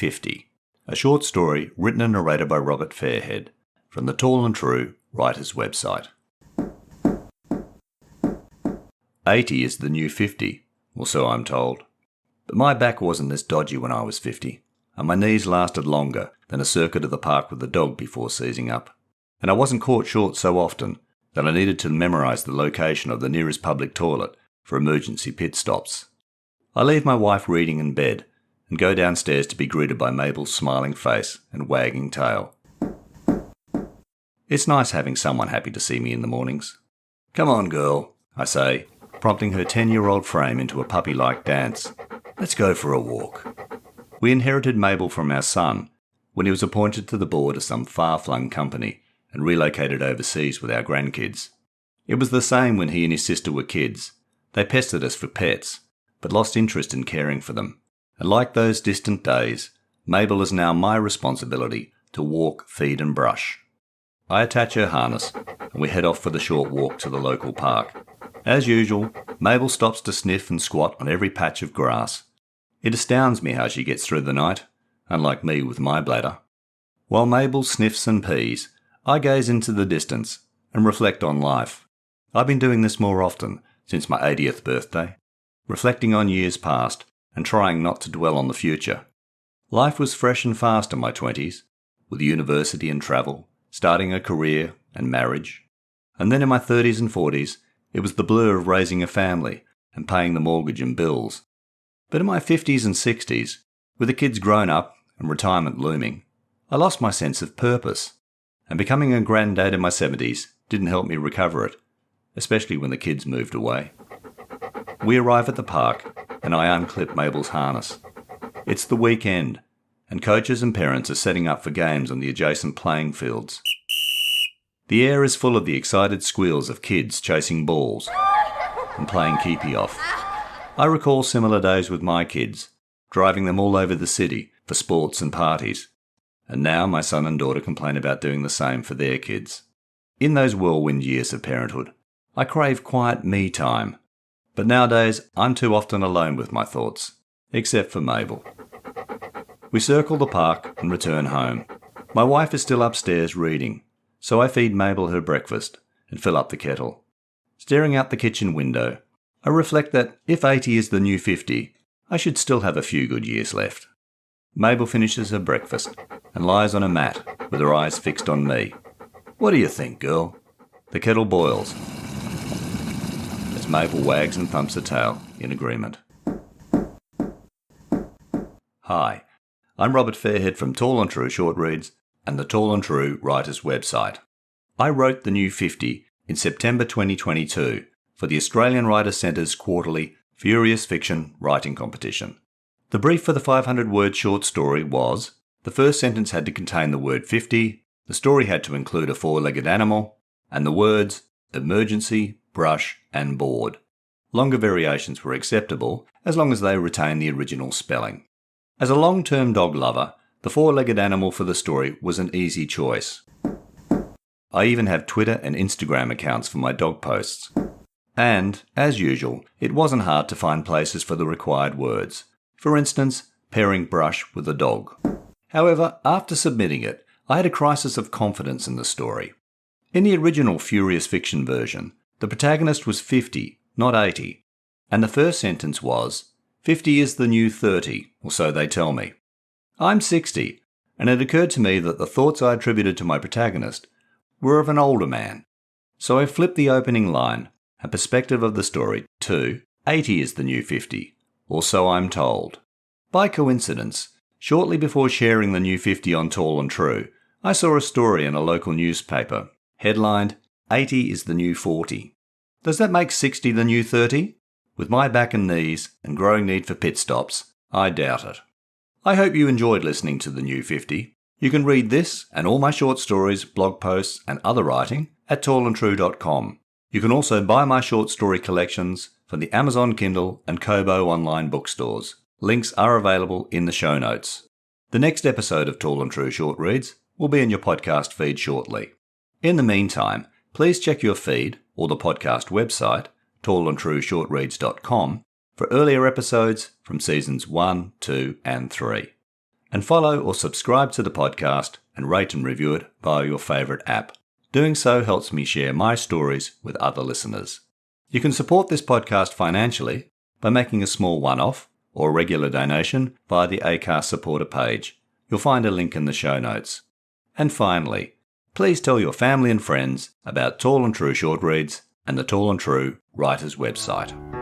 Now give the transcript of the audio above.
50, a short story written and narrated by Robert Fairhead from the Tall and True writers' website. 80 is the new 50, or so I'm told. But my back wasn't as dodgy when I was 50, and my knees lasted longer than a circuit of the park with the dog before seizing up. And I wasn't caught short so often that I needed to memorise the location of the nearest public toilet for emergency pit stops. I leave my wife reading in bed and go downstairs to be greeted by Mabel's smiling face and wagging tail. It's nice having someone happy to see me in the mornings. "Come on, girl," I say, prompting her 10-year-old frame into a puppy-like dance. "Let's go for a walk." We inherited Mabel from our son when he was appointed to the board of some far-flung company and relocated overseas with our grandkids. It was the same when he and his sister were kids. They pestered us for pets, but lost interest in caring for them. And like those distant days, Mabel is now my responsibility to walk, feed and brush. I attach her harness and we head off for the short walk to the local park. As usual, Mabel stops to sniff and squat on every patch of grass. It astounds me how she gets through the night, unlike me with my bladder. While Mabel sniffs and pees, I gaze into the distance and reflect on life. I've been doing this more often since my 80th birthday, reflecting on years past and trying not to dwell on the future. Life was fresh and fast in my 20s, with university and travel, starting a career and marriage. And then in my 30s and 40s, it was the blur of raising a family and paying the mortgage and bills. But in my 50s and 60s, with the kids grown up and retirement looming, I lost my sense of purpose. And becoming a granddad in my 70s didn't help me recover it, especially when the kids moved away. We arrive at the park and I unclip Mabel's harness. It's the weekend, and coaches and parents are setting up for games on the adjacent playing fields. The air is full of the excited squeals of kids chasing balls and playing keepy-off. I recall similar days with my kids, driving them all over the city for sports and parties. And now my son and daughter complain about doing the same for their kids. In those whirlwind years of parenthood, I crave quiet me time. But nowadays, I'm too often alone with my thoughts, except for Mabel. We circle the park and return home. My wife is still upstairs reading, so I feed Mabel her breakfast and fill up the kettle. Staring out the kitchen window, I reflect that if 80 is the new 50, I should still have a few good years left. Mabel finishes her breakfast and lies on a mat with her eyes fixed on me. "What do you think, girl?" The kettle boils as Mabel wags and thumps her tail in agreement. Hi, I'm Robert Fairhead from Tall and True Short Reads and the Tall and True writers' website. I wrote The New 50 in September 2022 for the Australian Writers' Centre's quarterly Furious Fiction writing competition. The brief for the 500-word short story was: the first sentence had to contain the word 50, the story had to include a four-legged animal, and the words emergency, brush, and board. Longer variations were acceptable as long as they retained the original spelling. As a long-term dog lover, the four-legged animal for the story was an easy choice. I even have Twitter and Instagram accounts for my dog posts. And, as usual, it wasn't hard to find places for the required words. For instance, pairing brush with a dog. However, after submitting it, I had a crisis of confidence in the story. In the original Furious Fiction version, the protagonist was 50, not 80, and the first sentence was, 50 is the new 30, or so they tell me. I'm 60, and it occurred to me that the thoughts I attributed to my protagonist were of an older man. So I flipped the opening line and perspective of the story to 80 is the new 50, or so I'm told. By coincidence, shortly before sharing the new 50 on Tall and True, I saw a story in a local newspaper, headlined, 80 is the new 40. Does that make 60 the new 30? With my back and knees and growing need for pit stops, I doubt it. I hope you enjoyed listening to the new 50. You can read this and all my short stories, blog posts and other writing at tallandtrue.com. You can also buy my short story collections from the Amazon Kindle and Kobo online bookstores. Links are available in the show notes. The next episode of Tall and True Short Reads will be in your podcast feed shortly. In the meantime, please check your feed or the podcast website, tallandtrueshortreads.com, for earlier episodes from seasons 1, 2 and 3. And follow or subscribe to the podcast and rate and review it via your favourite app. Doing so helps me share my stories with other listeners. You can support this podcast financially by making a small one-off or regular donation via the Acast supporter page. You'll find a link in the show notes. And finally, please tell your family and friends about Tall and True Short Reads and the Tall and True Writers website.